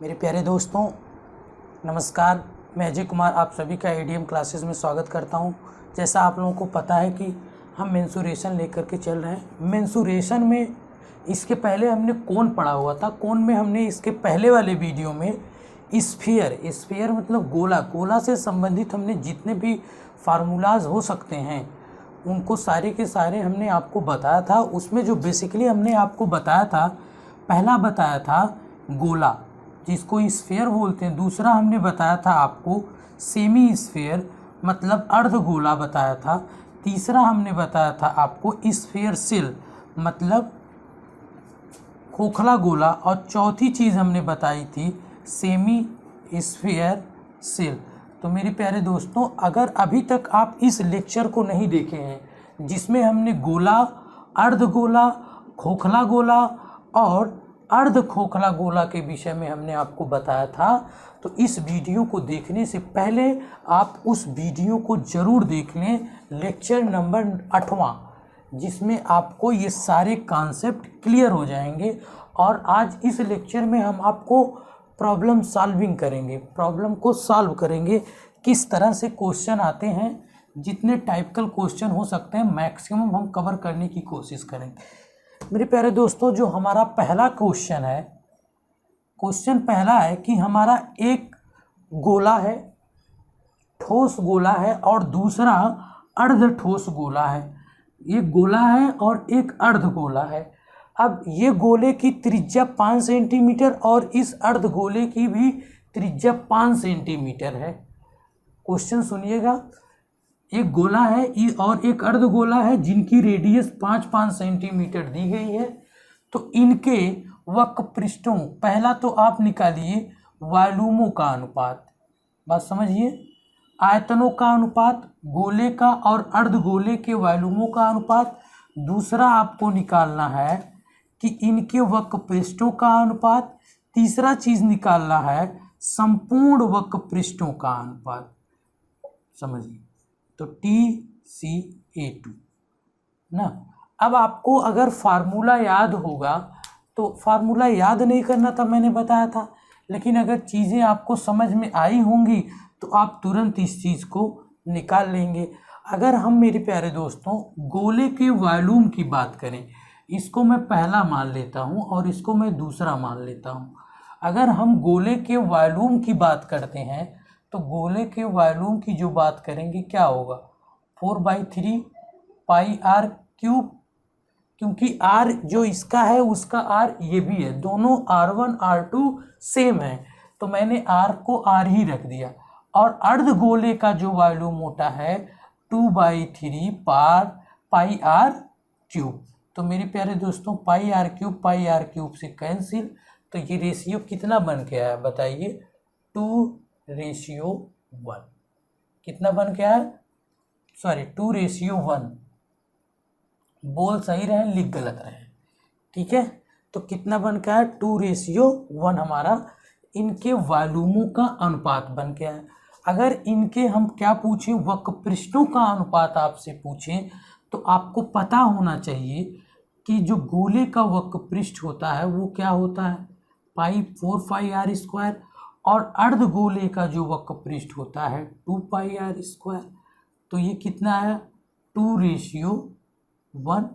मेरे प्यारे दोस्तों, नमस्कार। मैं अजय कुमार आप सभी का एडीएम क्लासेस में स्वागत करता हूं। जैसा आप लोगों को पता है कि हम मेंसुरेशन लेकर के चल रहे हैं। मेंसुरेशन में इसके पहले हमने कोण पढ़ा हुआ था। कोण में हमने इसके पहले वाले वीडियो में स्फीयर मतलब गोला से संबंधित हमने जितने भी फार्मूलाज हो सकते हैं उनको सारे के सारे हमने आपको बताया था। उसमें जो बेसिकली हमने आपको बताया था, पहला बताया था गोला जिसको स्फीयर बोलते हैं। दूसरा हमने बताया था आपको सेमी स्फीयर मतलब अर्धगोला बताया था। तीसरा हमने बताया था आपको स्फीयर सिल मतलब खोखला गोला। और चौथी चीज़ हमने बताई थी सेमी स्फीयर सिल। तो मेरे प्यारे दोस्तों, अगर अभी तक आप इस लेक्चर को नहीं देखे हैं जिसमें हमने गोला, अर्धगोला, खोखला गोला और अर्ध खोखला गोला के विषय में हमने आपको बताया था, तो इस वीडियो को देखने से पहले आप उस वीडियो को ज़रूर देख लें, लेक्चर नंबर 8वां, जिसमें आपको ये सारे कॉन्सेप्ट क्लियर हो जाएंगे। और आज इस लेक्चर में हम आपको प्रॉब्लम सॉल्विंग करेंगे, प्रॉब्लम को सॉल्व करेंगे, किस तरह से क्वेश्चन आते हैं, जितने टाइपिकल क्वेश्चन हो सकते हैं मैक्सिमम हम कवर करने की कोशिश करेंगे। मेरे प्यारे दोस्तों, जो हमारा पहला क्वेश्चन है, क्वेश्चन पहला है कि हमारा एक गोला है, ठोस गोला है और दूसरा अर्ध ठोस गोला है। ये गोला है और एक अर्ध गोला है। अब ये गोले की त्रिज्या 5 सेंटीमीटर और इस अर्ध गोले की भी त्रिज्या 5 सेंटीमीटर है। क्वेश्चन सुनिएगा, एक गोला है और एक अर्ध गोला है जिनकी रेडियस 5-5 सेंटीमीटर दी गई है। तो इनके वक्र पृष्ठों, पहला तो आप निकालिए वॉल्यूमों का अनुपात, बात समझिए, आयतनों का अनुपात, गोले का और अर्ध गोले के वॉल्यूमों का अनुपात। दूसरा आपको निकालना है कि इनके वक्र पृष्ठों का अनुपात। तीसरा चीज़ निकालना है संपूर्ण वक्र पृष्ठों का अनुपात, समझिए। तो TCA2 ना। अब आपको अगर फार्मूला याद होगा तो फार्मूला याद नहीं करना था, मैंने बताया था, लेकिन अगर चीज़ें आपको समझ में आई होंगी तो आप तुरंत इस चीज़ को निकाल लेंगे। अगर हम, मेरे प्यारे दोस्तों, गोले के वॉल्यूम की बात करें, इसको मैं पहला मान लेता हूँ और इसको मैं दूसरा मान लेता हूँ। अगर हम गोले के वॉल्यूम की बात करते हैं तो गोले के वॉल्यूम की जो बात करेंगे क्या होगा, 4/3 पाई आर क्यूब, क्योंकि आर जो इसका है उसका आर ये भी है, दोनों R1 R2 सेम है, तो मैंने आर को आर ही रख दिया। और अर्ध गोले का जो वॉल्यूम होता है 2/3 पाई आर क्यूब। तो मेरे प्यारे दोस्तों, पाई आर क्यूब से कैंसिल, तो ये रेशियो कितना बन के आया बताइए, 2:1। कितना बन के आया, सॉरी 2:1। बोल सही रहे, लिख गलत रहे, ठीक है। तो कितना बन के आया, 2:1 हमारा इनके वॉल्यूमों का अनुपात बन के आया। अगर इनके हम क्या पूछें, वक्र पृष्ठों का अनुपात आपसे पूछें, तो आपको पता होना चाहिए कि जो गोले का वक्र पृष्ठ होता है वो क्या होता है, 4πr², और अर्ध गोले का जो वक्र पृष्ठ होता है 2πr²। तो ये कितना है, 2:1।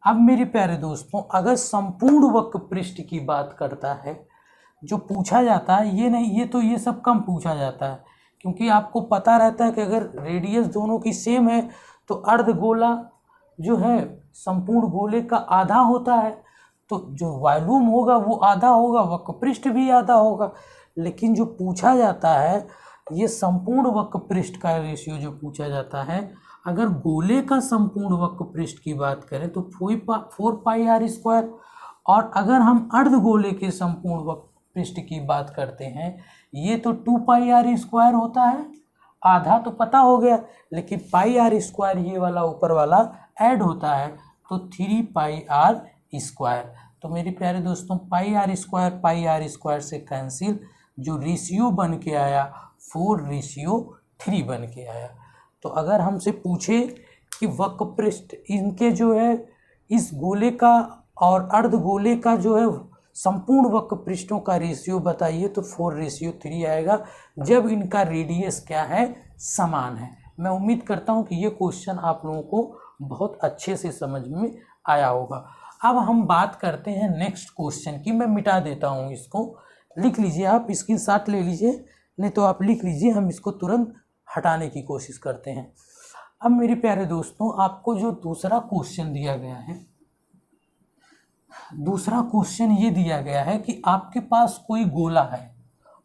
अब मेरे प्यारे दोस्तों, अगर संपूर्ण वक्र पृष्ठ की बात करता है, जो पूछा जाता है, ये नहीं, ये तो ये सब कम पूछा जाता है, क्योंकि आपको पता रहता है कि अगर रेडियस दोनों की सेम है तो अर्ध गोला जो है संपूर्ण गोले का आधा होता है, तो जो वॉल्यूम होगा वो आधा होगा, वक्र पृष्ठ भी आधा होगा। लेकिन जो पूछा जाता है, ये संपूर्ण वक्र पृष्ठ का रेशियो जो पूछा जाता है, अगर गोले का संपूर्ण वक्र पृष्ठ की बात करें तो 4πr², और अगर हम अर्ध गोले के संपूर्ण वक्र पृष्ठ की बात करते हैं, ये तो 2πr² होता है, आधा तो पता हो गया, लेकिन πr², ये वाला ऊपर वाला ऐड होता है, तो 3πr²। तो मेरे प्यारे दोस्तों, πr² से कैंसिल, जो रेशियो बन के आया 4:3 बन के आया। तो अगर हमसे पूछे कि वक्र पृष्ठ इनके जो है, इस गोले का और अर्ध गोले का जो है संपूर्ण वक्र पृष्ठों का रेशियो बताइए, तो 4:3 आएगा जब इनका रेडियस क्या है, समान है। मैं उम्मीद करता हूं कि ये क्वेश्चन आप लोगों को बहुत अच्छे से समझ में आया होगा। अब हम बात करते हैं नेक्स्ट क्वेश्चन की। मैं मिटा देता हूं इसको, लिख लीजिए, आप स्क्रीनशॉट ले लीजिए, नहीं तो आप लिख लीजिए, हम इसको तुरंत हटाने की कोशिश करते हैं। अब मेरे प्यारे दोस्तों, आपको जो दूसरा क्वेश्चन दिया गया है, दूसरा क्वेश्चन ये दिया गया है कि आपके पास कोई गोला है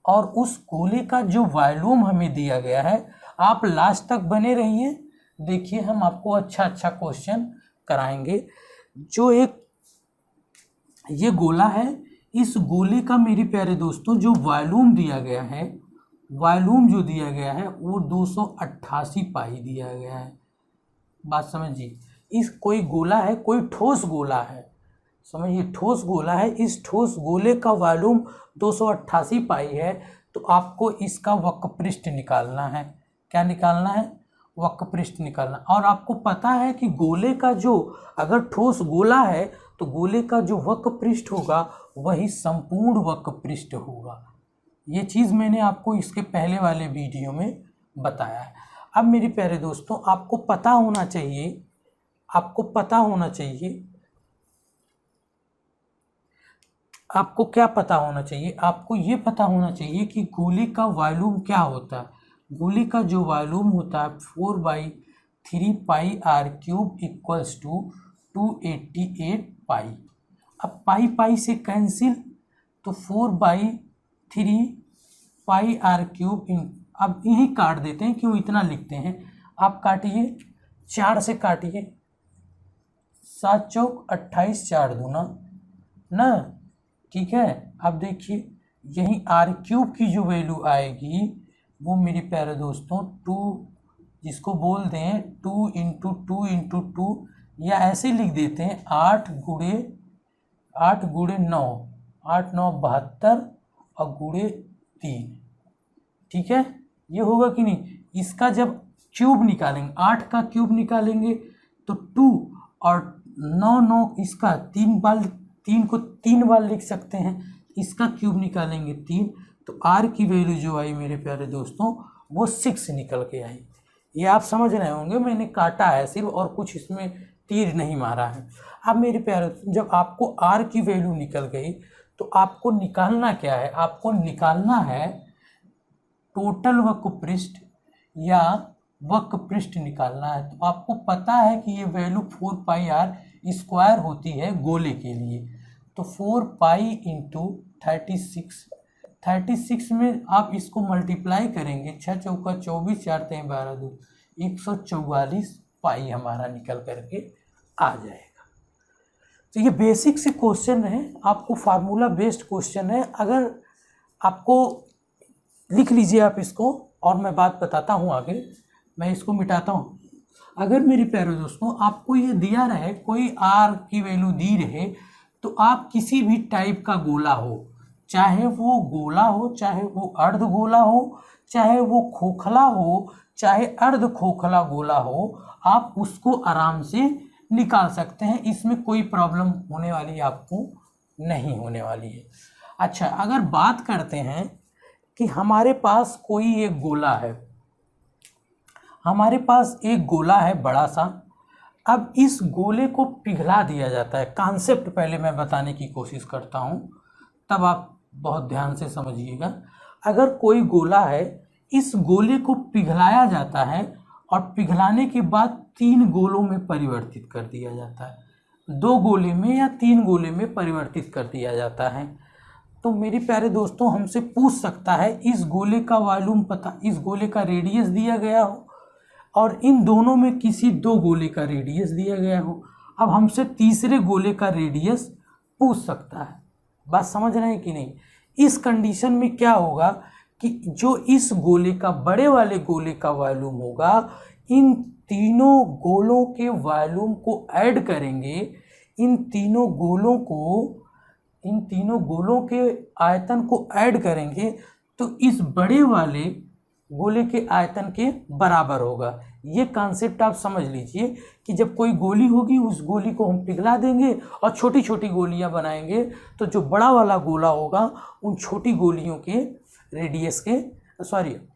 और उस गोले का जो वॉल्यूम हमें दिया गया है, आप लास्ट तक बने रहिए, देखिए हम आपको अच्छा अच्छा क्वेश्चन कराएंगे। जो एक ये गोला है, इस गोले का मेरे प्यारे दोस्तों जो वॉल्यूम दिया गया है, वॉल्यूम जो दिया गया है वो 288 पाई दिया गया है। बात समझिए, इस कोई गोला है, कोई ठोस गोला है, समझिए ठोस गोला है, इस ठोस गोले का वॉल्यूम 288 पाई है। तो आपको इसका वक्रपृष्ठ निकालना है। क्या निकालना है? वक्रपृष्ठ निकालना। और आपको पता है कि गोले का जो, अगर ठोस गोला है तो गोले का जो वक्रपृष्ठ होगा वही संपूर्ण वक्रपृष्ठ होगा। ये चीज़ मैंने आपको इसके पहले वाले वीडियो में बताया है। अब मेरे प्यारे दोस्तों, आपको पता होना चाहिए, आपको पता होना चाहिए, आपको क्या पता होना चाहिए, आपको ये पता होना चाहिए कि गोले का वॉल्यूम क्या होता है। गोले का जो वॉल्यूम होता है 4/3 पाई आर क्यूब इक्वल्स टू 288 पाई। अब पाई पाई से कैंसिल, तो 4/3 पाई आर क्यूब इन, अब यही काट देते हैं, क्यों इतना लिखते हैं, आप काटिए, 4 से काटिए, 7 चौक 28, 4 दूना ना, ठीक है। अब देखिए यही आर क्यूब की जो वैल्यू आएगी वो मेरे प्यारे दोस्तों 2, जिसको बोल दें 2 × 2 × 2, या ऐसे लिख देते हैं 8 × 9, 8 9 72 और गुणे 3, ठीक है। ये होगा कि नहीं? इसका जब क्यूब निकालेंगे, 8 का क्यूब निकालेंगे तो 2 और 9 9, इसका 3 बार, 3 को 3 बार लिख सकते हैं, इसका क्यूब निकालेंगे 3, तो आर की वैल्यू जो आई मेरे प्यारे दोस्तों वो 6 निकल के आई। ये आप समझ रहे होंगे, मैंने काटा है सिर्फ और कुछ इसमें तीर नहीं मारा है। अब मेरे प्यारे, जब आपको आर की वैल्यू निकल गई तो आपको निकालना क्या है? आपको निकालना है टोटल वक्रपृष्ठ या वक्रपृष्ठ निकालना है। तो आपको पता है कि ये वैल्यू 4πr² होती है गोले के लिए, तो 4π × 36 में आप इसको मल्टीप्लाई करेंगे, 6 चौका 24, 4 तें 12 2, 144 पाई हमारा निकल करके आ जाएगा। तो ये बेसिक से क्वेश्चन है, आपको फार्मूला बेस्ड क्वेश्चन है। अगर आपको, लिख लीजिए आप इसको, और मैं बात बताता हूँ आगे, मैं इसको मिटाता हूँ। अगर मेरे प्यारे दोस्तों आपको ये दिया रहे, कोई आर की वैल्यू दी रहे, तो आप किसी भी टाइप का गोला हो, चाहे वो गोला हो, चाहे वो अर्ध गोला हो, चाहे वो खोखला हो, चाहे अर्ध खोखला गोला हो, आप उसको आराम से निकाल सकते हैं। इसमें कोई प्रॉब्लम होने वाली आपको नहीं होने वाली है। अच्छा, अगर बात करते हैं कि हमारे पास कोई एक गोला है, हमारे पास एक गोला है बड़ा सा, अब इस गोले को पिघला दिया जाता है। कॉन्सेप्ट पहले मैं बताने की कोशिश करता हूँ, तब आप बहुत ध्यान से समझिएगा। अगर कोई गोला है, इस गोले को पिघलाया जाता है और पिघलाने के बाद 3 गोलों में परिवर्तित कर दिया जाता है, 2 गोले में या 3 गोले में परिवर्तित कर दिया जाता है। तो मेरे प्यारे दोस्तों, हमसे पूछ सकता है इस गोले का वॉल्यूम पता, इस गोले का रेडियस दिया गया हो और इन दोनों में किसी 2 गोले का रेडियस दिया गया हो। अब हमसे तीसरे गोले का रेडियस पूछ सकता है। बात समझ रहे हैं कि नहीं? इस कंडीशन में क्या होगा कि जो इस गोले का, बड़े वाले गोले का वॉल्यूम होगा, इन तीनों गोलों के वॉल्यूम को ऐड करेंगे, इन तीनों गोलों के आयतन को ऐड करेंगे, तो इस बड़े वाले गोले के आयतन के बराबर होगा। ये कॉन्सेप्ट आप समझ लीजिए कि जब कोई गोली होगी उस गोली को हम पिघला देंगे और छोटी छोटी गोलियां बनाएंगे, तो जो बड़ा वाला गोला होगा उन छोटी गोलियों के रेडियस के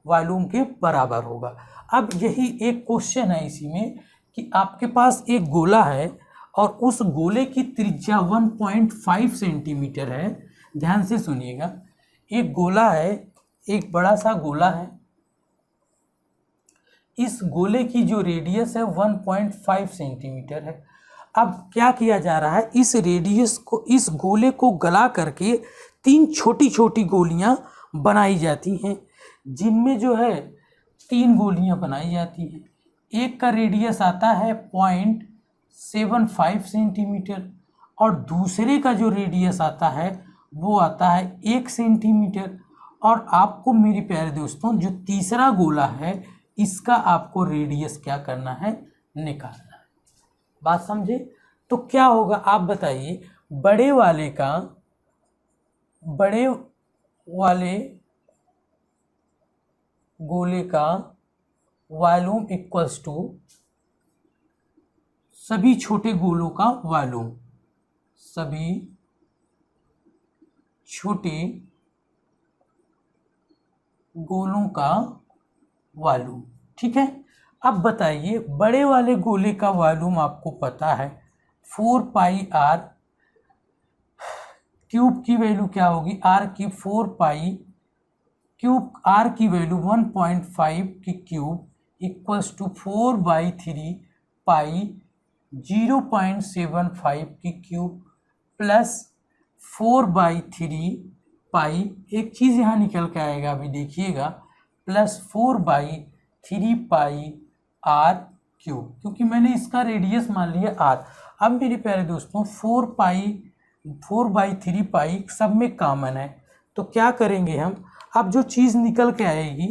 वॉल्यूम के बराबर होगा। अब यही एक क्वेश्चन है इसी में कि आपके पास एक गोला है और उस गोले की त्रिज्या 1.5 सेंटीमीटर है। ध्यान से सुनिएगा, एक गोला है, एक बड़ा सा गोला है, इस गोले की जो रेडियस है 1.5 सेंटीमीटर है। अब क्या किया जा रहा है, इस रेडियस को, इस गोले को गला करके 3 छोटी छोटी गोलियां बनाई जाती हैं, जिनमें जो है 3 गोलियां बनाई जाती हैं। एक का रेडियस आता है 0.75 सेंटीमीटर और दूसरे का जो रेडियस आता है वो आता है 1 सेंटीमीटर। और आपको मेरे प्यारे दोस्तों जो तीसरा गोला है इसका आपको रेडियस क्या करना है, निकालना है। बात समझे? तो क्या होगा आप बताइए, बड़े वाले गोले का वॉल्यूम इक्वल्स टू सभी छोटे गोलों का वॉल्यूम, सभी छोटे गोलों का वॉल्यूम। ठीक है, अब बताइए बड़े वाले गोले का वॉल्यूम आपको पता है 4 पाई आर क्यूब की वैल्यू क्या होगी, आर की 4 पाई क्यूब, आर की वैल्यू 1.5 की क्यूब इक्वल्स टू 4/3 पाई 0.75 की क्यूब प्लस 4/3 पाई, एक चीज़ यहाँ निकल के आएगा अभी देखिएगा, प्लस 4/3 पाई आर क्यूब, क्योंकि मैंने इसका रेडियस मान लिया आर। अब मेरे प्यारे दोस्तों 4/3 पाई सब में कॉमन है, तो क्या करेंगे हम, अब जो चीज़ निकल के आएगी,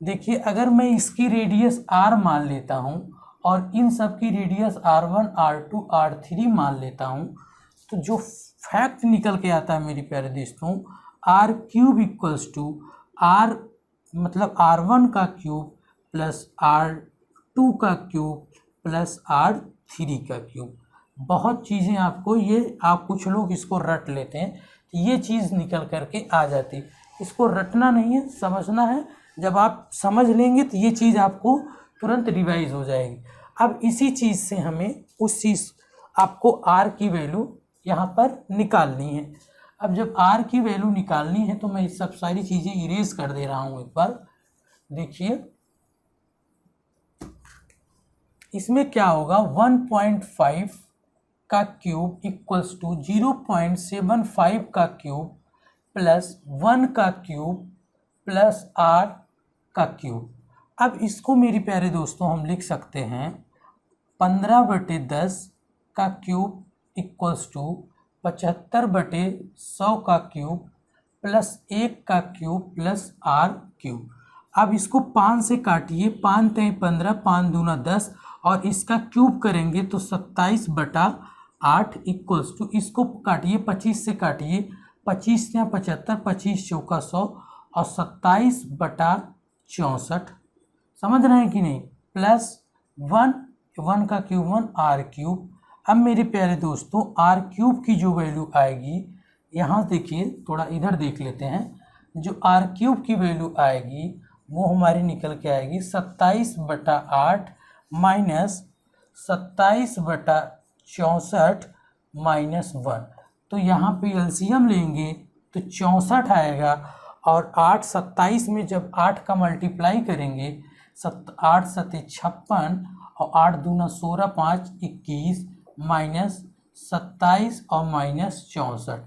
देखिए अगर मैं इसकी रेडियस आर मान लेता हूँ और इन सब की रेडियस R1 R2 R3 मान लेता हूँ, तो जो फैक्ट निकल के आता है मेरे प्यारे दोस्तों, R cube equals to R मतलब R1 का क्यूब प्लस R2 का क्यूब प्लस R3 का क्यूब। बहुत चीज़ें आपको ये, आप कुछ लोग इसको रट लेते हैं, तो ये चीज़ निकल करके आ जाती, इसको रटना नहीं है, समझना है। जब आप समझ लेंगे तो ये चीज़ आपको तुरंत रिवाइज हो जाएगी। अब इसी चीज़ से हमें उस चीज़, आपको R की वैल्यू यहाँ पर निकालनी है। अब जब R की वैल्यू निकालनी है तो मैं ये सब सारी चीज़ें इरेज कर दे रहा हूँ एक बार। देखिए इसमें क्या होगा, 1.5 का क्यूब इक्वल्स टू 0.75 का क्यूब प्लस 1 का क्यूब प्लस R का क्यूब। अब इसको मेरे प्यारे दोस्तों हम लिख सकते हैं 15/10 का क्यूब इक्वल्स टू 75/100 का क्यूब प्लस 1 का क्यूब प्लस R क्यूब। अब इसको 5 से काटिए, 5 × 15, 5 दूना 10 और इसका क्यूब करेंगे तो 27/8 इक्वल्स टू, इसको काटिए 25 से काटिए, 25 या 75, 25 चौका 100 और 27/64, समझ रहे हैं कि नहीं, प्लस 1 का क्यूब 1 R क्यूब। अब मेरे प्यारे दोस्तों R क्यूब की जो वैल्यू आएगी, यहाँ देखिए थोड़ा इधर देख लेते हैं, जो R क्यूब की वैल्यू आएगी वो हमारी निकल के आएगी 27/8 माइनस 27/64 माइनस 1। तो यहाँ पे एलसीएम लेंगे तो 64 आएगा और 8 27 में जब 8 का मल्टीप्लाई करेंगे 8 × 7 = 56 और 8 दूना 16, 5 21 माइनस 27 और माइनस 64।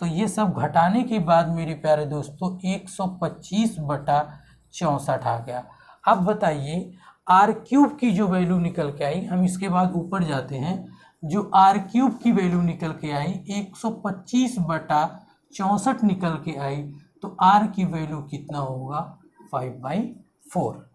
तो ये सब घटाने के बाद मेरे प्यारे दोस्तों 125/64 आ गया। अब बताइए R क्यूब की जो वैल्यू निकल के आई, हम इसके बाद ऊपर जाते हैं, जो R क्यूब की वैल्यू निकल के आई 125/64 निकल के आई, तो R की वैल्यू कितना होगा, 5/4।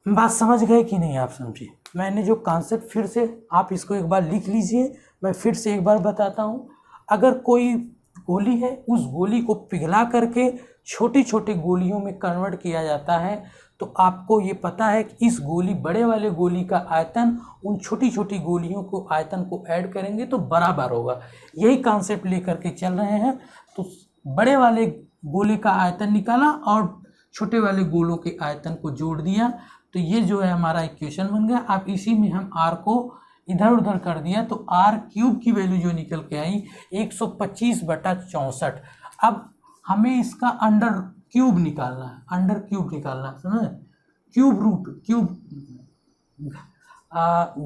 बात समझ गए कि नहीं आप समझे? मैंने जो कॉन्सेप्ट, फिर से आप इसको एक बार लिख लीजिए, मैं फिर से एक बार बताता हूँ। अगर कोई गोली है, उस गोली को पिघला करके छोटी छोटी गोलियों में कन्वर्ट किया जाता है, तो आपको ये पता है कि इस गोली बड़े वाले गोली का आयतन उन छोटी छोटी गोलियों को आयतन को ऐड करेंगे तो बराबर होगा। यही कॉन्सेप्ट लेकर के चल रहे हैं। तो बड़े वाले गोले का आयतन निकाला और छोटे वाले गोलों के आयतन को जोड़ दिया, तो ये जो है हमारा इक्वेशन बन गया। अब इसी में हम r को इधर उधर कर दिया तो r क्यूब की वैल्यू जो निकल के आई 125/64। अब हमें इसका अंडर क्यूब निकालना है, अंडर क्यूब निकालना है, समझे, क्यूब रूट, क्यूब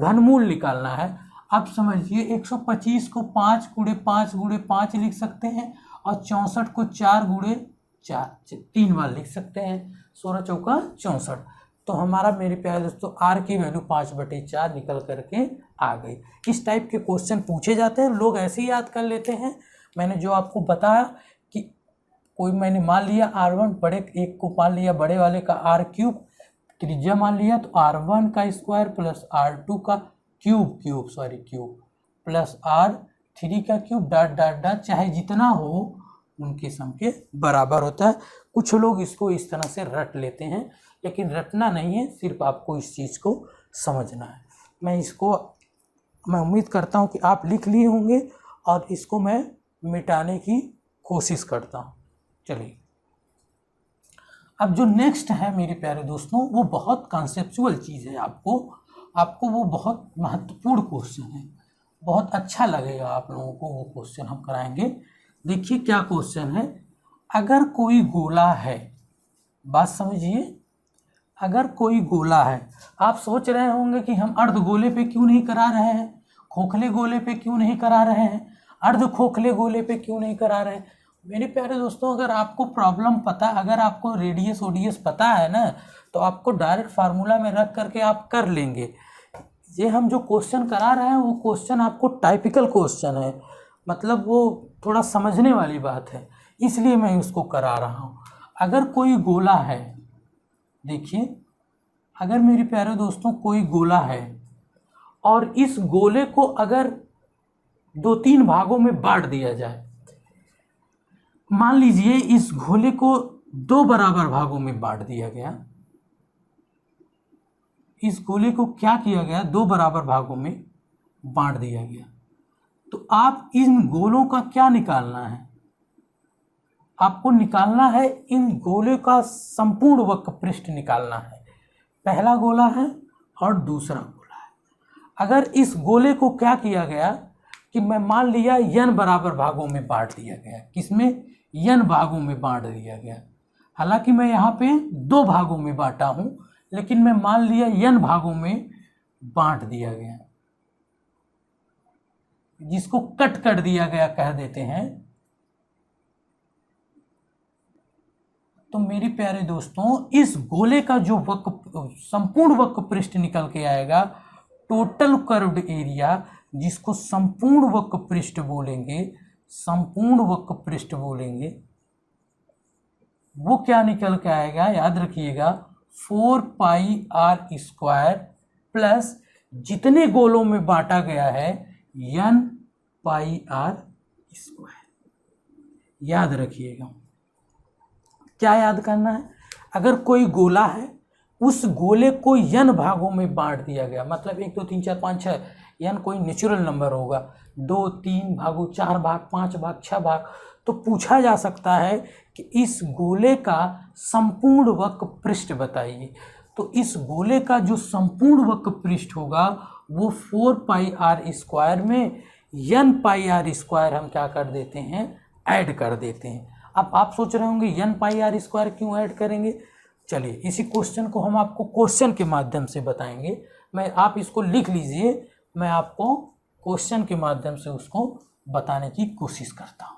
घनमूल निकालना है। अब समझिए 125 को 5 × 5 × 5 लिख सकते हैं और 64 को 4 × 4 3 बार लिख सकते हैं, 16 चौका 64। तो हमारा मेरे प्यारे दोस्तों r की वैल्यू 5/4 निकल करके आ गई। इस टाइप के क्वेश्चन पूछे जाते हैं, लोग ऐसे ही याद कर लेते हैं। मैंने जो आपको बताया कि कोई मैंने मान लिया r1 बड़े एक को मान लिया बड़े वाले का r क्यूब, त्रिज्या मान लिया तो r1 का स्क्वायर प्लस r2 का क्यूब प्लस r3 का क्यूब डॉट डॉट डॉट, चाहे जितना हो उनके सम के बराबर होता है। कुछ लोग इसको इस तरह से रट लेते हैं, लेकिन रटना नहीं है, सिर्फ आपको इस चीज़ को समझना है। मैं उम्मीद करता हूँ कि आप लिख लिए होंगे और इसको मैं मिटाने की कोशिश करता हूँ। चलिए, अब जो नेक्स्ट है मेरे प्यारे दोस्तों वो बहुत कॉन्सेप्चुअल चीज़ है, आपको वो बहुत महत्वपूर्ण क्वेश्चन है, बहुत अच्छा लगेगा आप लोगों को वो क्वेश्चन हम कराएंगे। देखिए क्या क्वेश्चन है। अगर कोई गोला है, बात समझिए, अगर कोई गोला है, आप सोच रहे होंगे कि हम अर्ध गोले पे क्यों नहीं करा रहे हैं, खोखले गोले पे क्यों नहीं करा रहे हैं, अर्ध खोखले गोले पे क्यों नहीं करा रहे हैं। मेरे प्यारे दोस्तों, अगर आपको प्रॉब्लम पता, अगर आपको रेडियस ओडियस पता है ना, तो आपको डायरेक्ट फार्मूला में रख करके आप कर लेंगे। ये हम जो क्वेश्चन करा रहे हैं वो क्वेश्चन आपको टाइपिकल क्वेश्चन है, मतलब वो थोड़ा समझने वाली बात है, इसलिए मैं उसको करा रहा हूँ। अगर कोई गोला है, देखिए, अगर मेरे प्यारे दोस्तों कोई गोला है और इस गोले को अगर 2-3 भागों में बांट दिया जाए, मान लीजिए इस गोले को 2 बराबर भागों में बांट दिया गया, इस गोले को क्या किया गया, 2 बराबर भागों में बांट दिया गया, तो आप इन गोलों का क्या निकालना है, आपको निकालना है इन गोले का संपूर्ण वक्र पृष्ठ निकालना है। पहला गोला है और दूसरा गोला है। अगर इस गोले को क्या किया गया कि मैं मान लिया n बराबर भागों में बांट दिया गया, किसमें, n भागों में बांट दिया गया। हालांकि मैं यहाँ पे 2 भागों में बांटा हूँ, लेकिन मैं मान लिया n भागों में बांट दिया गया, जिसको कट कर दिया गया कह देते हैं। तो मेरे प्यारे दोस्तों, इस गोले का जो संपूर्ण वक्र पृष्ठ निकल के आएगा, टोटल कर्व्ड एरिया, जिसको संपूर्ण वक्र पृष्ठ बोलेंगे, संपूर्ण वक्र पृष्ठ बोलेंगे, वो क्या निकल के आएगा, याद रखिएगा, 4πr² प्लस जितने गोलों में बांटा गया है n πr²। याद रखिएगा, क्या याद करना है, अगर कोई गोला है, उस गोले को n भागों में बांट दिया गया, मतलब 1 2 3 4 5 6, n कोई नेचुरल नंबर होगा, 2 3 भागों 4 भाग 5 भाग 6 भाग, तो पूछा जा सकता है कि इस गोले का संपूर्ण वक्र पृष्ठ बताइए। तो इस गोले का जो संपूर्ण वक्र पृष्ठ होगा वो 4πr² में n πr² हम क्या कर देते हैं, ऐड कर देते हैं। अब आप सोच रहे होंगे n πr² क्यों ऐड करेंगे, चलिए इसी क्वेश्चन को हम आपको क्वेश्चन के माध्यम से बताएंगे। आप इसको लिख लीजिए, मैं आपको क्वेश्चन के माध्यम से उसको बताने की कोशिश करता हूँ।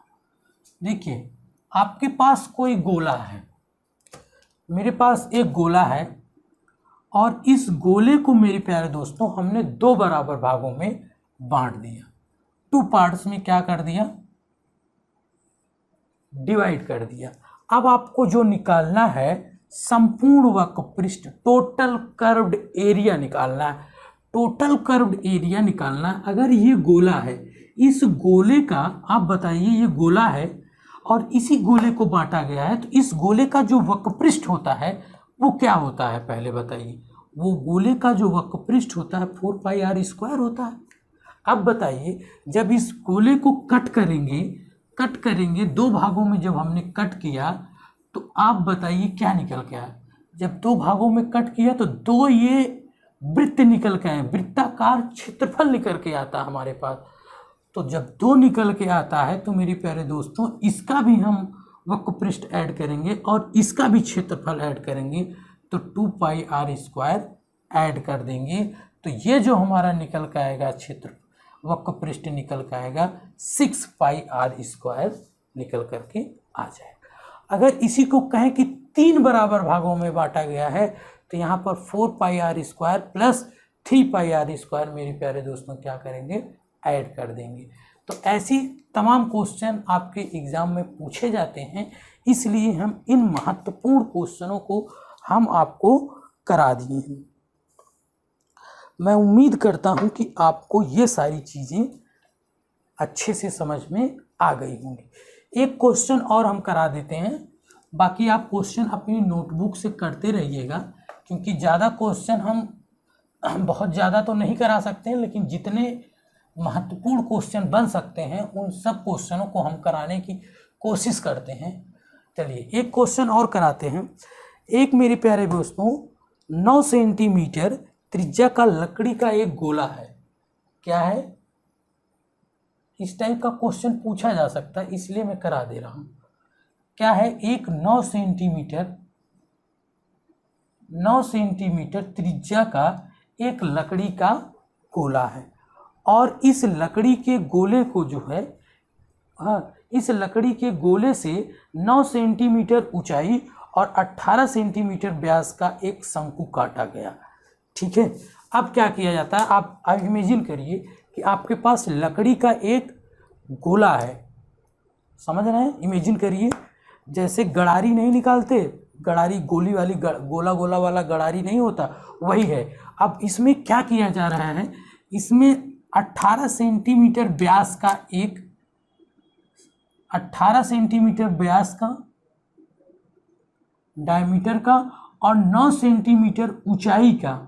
देखिए, आपके पास कोई गोला है, मेरे पास एक गोला है, और इस गोले को मेरे प्यारे दोस्तों हमने 2 बराबर भागों में बांट दिया, 2 पार्ट्स में क्या कर दिया, डिवाइड कर दिया। अब आपको जो निकालना है संपूर्ण वक्र पृष्ठ, टोटल कर्व्ड एरिया निकालना है, टोटल कर्व्ड एरिया निकालना। अगर ये गोला है, इस गोले का आप बताइए, ये गोला है और इसी गोले को बांटा गया है, तो इस गोले का जो वक्रपृष्ठ होता है वो क्या होता है पहले बताइए। वो गोले का जो वक्रपृष्ठ होता है 4πr² होता है। अब बताइए, जब इस गोले को कट करेंगे 2 भागों में, जब हमने कट किया तो आप बताइए क्या निकल के आया। जब 2 भागों में कट किया तो 2 ये वृत्त निकल के आए, वृत्ताकार क्षेत्रफल निकल के आता हमारे पास। तो जब 2 निकल के आता है तो मेरे प्यारे दोस्तों इसका भी हम वक्रपृष्ठ ऐड करेंगे और इसका भी क्षेत्रफल ऐड करेंगे, तो 2πr² ऐड कर देंगे। तो ये जो हमारा निकल के आएगा क्षेत्र वक्रपृष्ठ निकल के आएगा 6πr² निकल करके आ जाएगा। अगर इसी को कहें कि 3 बराबर भागों में बांटा गया है तो यहाँ पर 4πr² प्लस 3πr² मेरे प्यारे दोस्तों क्या करेंगे, ऐड कर देंगे। तो ऐसी तमाम क्वेश्चन आपके एग्ज़ाम में पूछे जाते हैं, इसलिए हम इन महत्वपूर्ण क्वेश्चनों को हम आपको करा दिए हैं। मैं उम्मीद करता हूं कि आपको ये सारी चीज़ें अच्छे से समझ में आ गई होंगी। एक क्वेश्चन और हम करा देते हैं, बाकी आप क्वेश्चन अपनी नोटबुक से करते रहिएगा, क्योंकि ज़्यादा क्वेश्चन हम बहुत ज़्यादा तो नहीं करा सकते हैं, लेकिन जितने महत्वपूर्ण क्वेश्चन बन सकते हैं उन सब क्वेश्चनों को हम कराने की कोशिश करते हैं। चलिए एक क्वेश्चन और कराते हैं। एक मेरे प्यारे दोस्तों 9 सेंटीमीटर त्रिज्या का लकड़ी का एक गोला है। क्या है? इस टाइप का क्वेश्चन पूछा जा सकता है, इसलिए मैं करा दे रहा हूं। क्या है? एक 9 सेंटीमीटर त्रिज्या का एक लकड़ी का गोला है और इस लकड़ी के गोले को जो है, इस लकड़ी के गोले से 9 सेंटीमीटर ऊंचाई और 18 सेंटीमीटर व्यास का एक शंकु काटा गया। ठीक है, अब क्या किया जाता है, आप इमेजिन करिए कि आपके पास लकड़ी का एक गोला है, समझ रहे हैं? इमेजिन करिए जैसे गड़ारी नहीं निकालते, गड़ारी गोली वाली गोला गोला वाला गड़ारी नहीं होता, वही है। अब इसमें क्या किया जा रहा है, इसमें 18 सेंटीमीटर व्यास का एक 18 सेंटीमीटर व्यास का डायमीटर का और 9 सेंटीमीटर ऊंचाई का,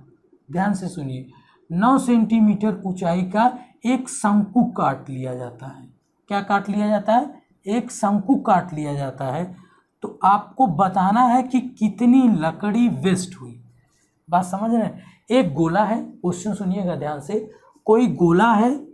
ध्यान से सुनिए, 9 सेंटीमीटर ऊंचाई का एक शंकु काट लिया जाता है। क्या काट लिया जाता है? एक शंकु काट लिया जाता है। तो आपको बताना है कि कितनी लकड़ी वेस्ट हुई। बात समझ रहे हैं? एक गोला है, क्वेश्चन सुनिएगा ध्यान से। कोई गोला है,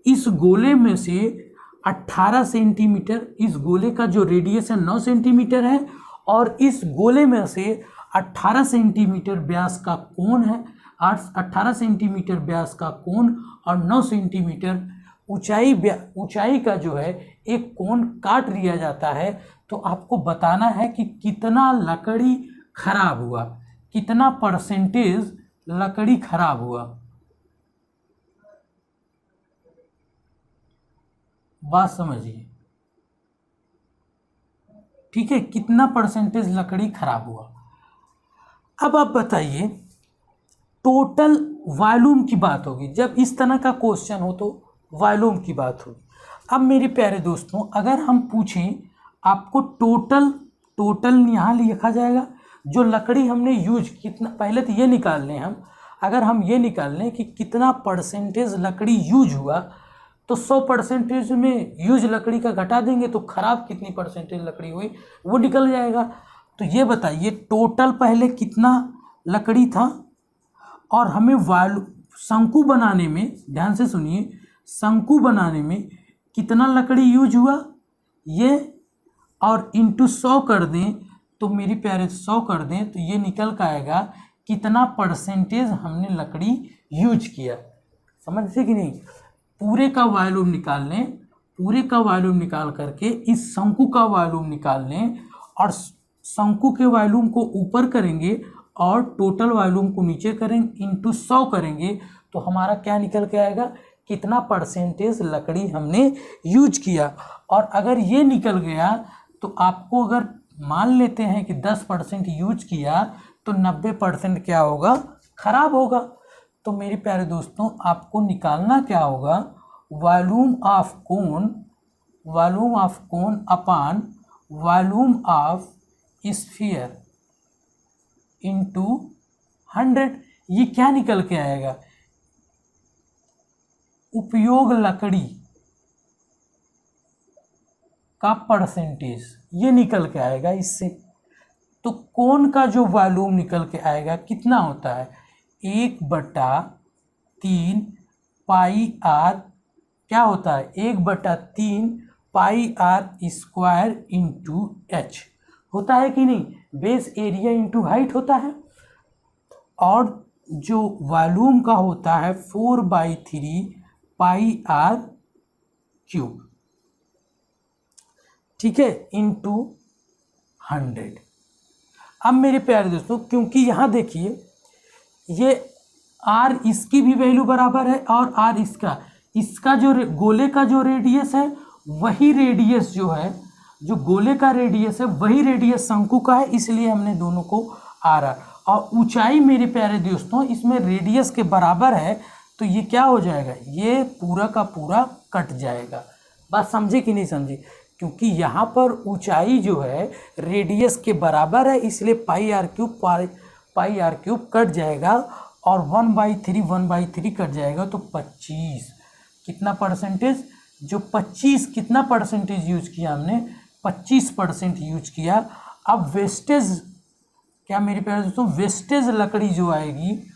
इस गोले में से 18 सेंटीमीटर, इस गोले का जो रेडियस 9 सेंटीमीटर है और इस गोले में से 18 सेंटीमीटर व्यास का कोण है, 18 सेंटीमीटर व्यास का कोण और 9 सेंटीमीटर ऊंचाई का जो है एक कोण काट लिया जाता है। तो आपको बताना है कि कितना लकड़ी खराब हुआ, कितना परसेंटेज लकड़ी खराब हुआ। बात समझिए, ठीक है, कितना परसेंटेज लकड़ी खराब हुआ। अब आप बताइए, टोटल वॉल्यूम की बात होगी। जब इस तरह का क्वेश्चन हो तो वॉल्यूम की बात होगी। अब मेरे प्यारे दोस्तों, अगर हम पूछें आपको टोटल यहाँ लिखा जाएगा, जो लकड़ी हमने यूज कितना, पहले तो ये निकाल लें हम। अगर हम ये निकाल लें कि कितना परसेंटेज लकड़ी यूज हुआ, तो 100% में यूज लकड़ी का घटा देंगे तो खराब कितनी परसेंटेज लकड़ी हुई वो निकल जाएगा। तो ये बताइए टोटल पहले कितना लकड़ी था और हमें शंकु बनाने में, ध्यान से सुनिए, शंकु बनाने में कितना लकड़ी यूज हुआ ये, और इंटू 100 कर दें तो मेरी प्यारे 100 कर दें तो ये निकल कर आएगा कितना परसेंटेज हमने लकड़ी यूज किया। समझते कि नहीं? पूरे का वॉल्यूम निकाल लें, पूरे का वॉल्यूम निकाल करके इस शंकु का वॉल्यूम निकाल लें और शंकु के वॉल्यूम को ऊपर करेंगे और टोटल वॉल्यूम को नीचे करेंगे, इंटू 100 करेंगे तो हमारा क्या निकल के आएगा, कितना परसेंटेज लकड़ी हमने यूज किया। और अगर ये निकल गया तो आपको, अगर मान लेते हैं कि 10% यूज किया तो 90% क्या होगा, खराब होगा। तो मेरे प्यारे दोस्तों, आपको निकालना क्या होगा, volume of cone volume of cone upon volume of sphere into 100। ये क्या निकल के आएगा, उपयोग लकड़ी का परसेंटेज, ये निकल के आएगा इससे। तो कोन का जो वॉल्यूम निकल के आएगा कितना होता है, 1/3 पाई आर, क्या होता है 1/3 पाई आर स्क्वायर इंटू एच होता है कि नहीं, बेस एरिया इंटू हाइट होता है। और जो वॉल्यूम का होता है 4/3 पाई आर क्यूब, ठीक है, इंटू 100। अब मेरे प्यारे दोस्तों, क्योंकि यहाँ देखिए ये आर इसकी भी वैल्यू बराबर है और आर इसका जो गोले का जो रेडियस है वही रेडियस जो है, जो गोले का रेडियस है वही रेडियस शंकु का है, इसलिए हमने दोनों को आर और ऊंचाई मेरे प्यारे दोस्तों इसमें रेडियस के बराबर है, तो ये क्या हो जाएगा, ये पूरा का पूरा कट जाएगा। बात समझे कि नहीं समझे, क्योंकि यहाँ पर ऊंचाई जो है रेडियस के बराबर है, इसलिए पाई आर क्यूब कट जाएगा और 1/3 कट जाएगा, तो 25 कितना परसेंटेज, जो 25 कितना परसेंटेज यूज किया हमने, 25% यूज किया। अब वेस्टेज क्या मेरे प्यारे दोस्तों, वेस्टेज लकड़ी जो आएगी,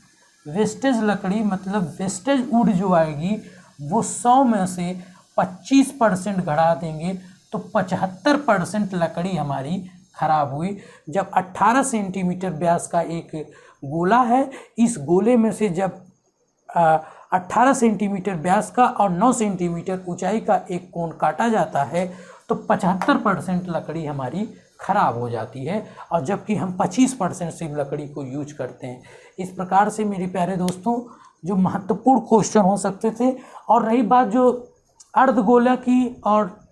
वेस्टेज लकड़ी मतलब वेस्टेज वुड जो आएगी वो 100 में से 25% घटा देंगे, तो 75% लकड़ी हमारी खराब हुई। जब 18 सेंटीमीटर व्यास का एक गोला है, इस गोले में से जब 18 सेंटीमीटर व्यास का और 9 सेंटीमीटर ऊंचाई का एक कोण काटा जाता है, तो 75% लकड़ी हमारी खराब हो जाती है, और जबकि हम 25% सिर्फ लकड़ी को यूज करते हैं। इस प्रकार से मेरे प्यारे दोस्तों जो महत्वपूर्ण क्वेश्चन हो सकते थे। और रही बात जो अर्धगोला की और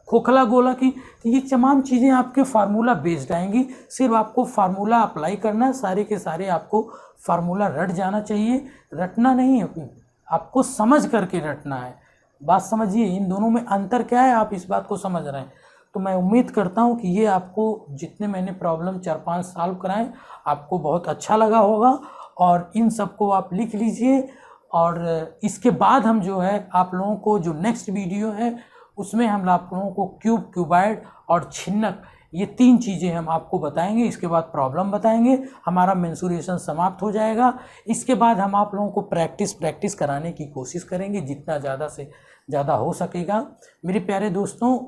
खोखला गोला की, तो ये तमाम चीज़ें आपके फार्मूला बेस्ड आएंगी, सिर्फ आपको फार्मूला अप्लाई करना है, सारे के सारे आपको फार्मूला रट जाना चाहिए, रटना नहीं है, आपको समझ करके रटना है। बात समझिए, इन दोनों में अंतर क्या है, आप इस बात को समझ रहे हैं। तो मैं उम्मीद करता हूँ कि ये आपको जितने मैंने प्रॉब्लम 4-5 सॉल्व कराएं आपको बहुत अच्छा लगा होगा, और इन सबको आप लिख लीजिए। और इसके बाद हम जो है आप लोगों को जो नेक्स्ट वीडियो है उसमें हम आप लोगों को क्यूब, क्यूबाइड और छिन्नक, ये 3 चीज़ें हम आपको बताएंगे। इसके बाद प्रॉब्लम बताएंगे, हमारा मेंसुरेशन समाप्त हो जाएगा। इसके बाद हम आप लोगों को प्रैक्टिस कराने की कोशिश करेंगे जितना ज़्यादा से ज़्यादा हो सकेगा। मेरे प्यारे दोस्तों,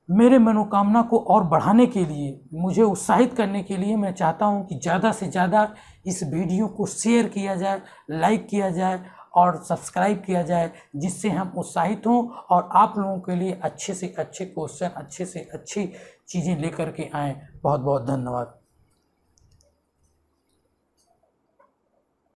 मेरे मनोकामना को और बढ़ाने के लिए, मुझे उत्साहित करने के लिए मैं चाहता हूं कि ज़्यादा से ज़्यादा इस वीडियो को शेयर किया जाए, लाइक किया जाए और सब्सक्राइब किया जाए, जिससे हम उत्साहित हों और आप लोगों के लिए अच्छे से अच्छे क्वेश्चन, अच्छे से अच्छी चीज़ें लेकर के आएँ। बहुत बहुत धन्यवाद।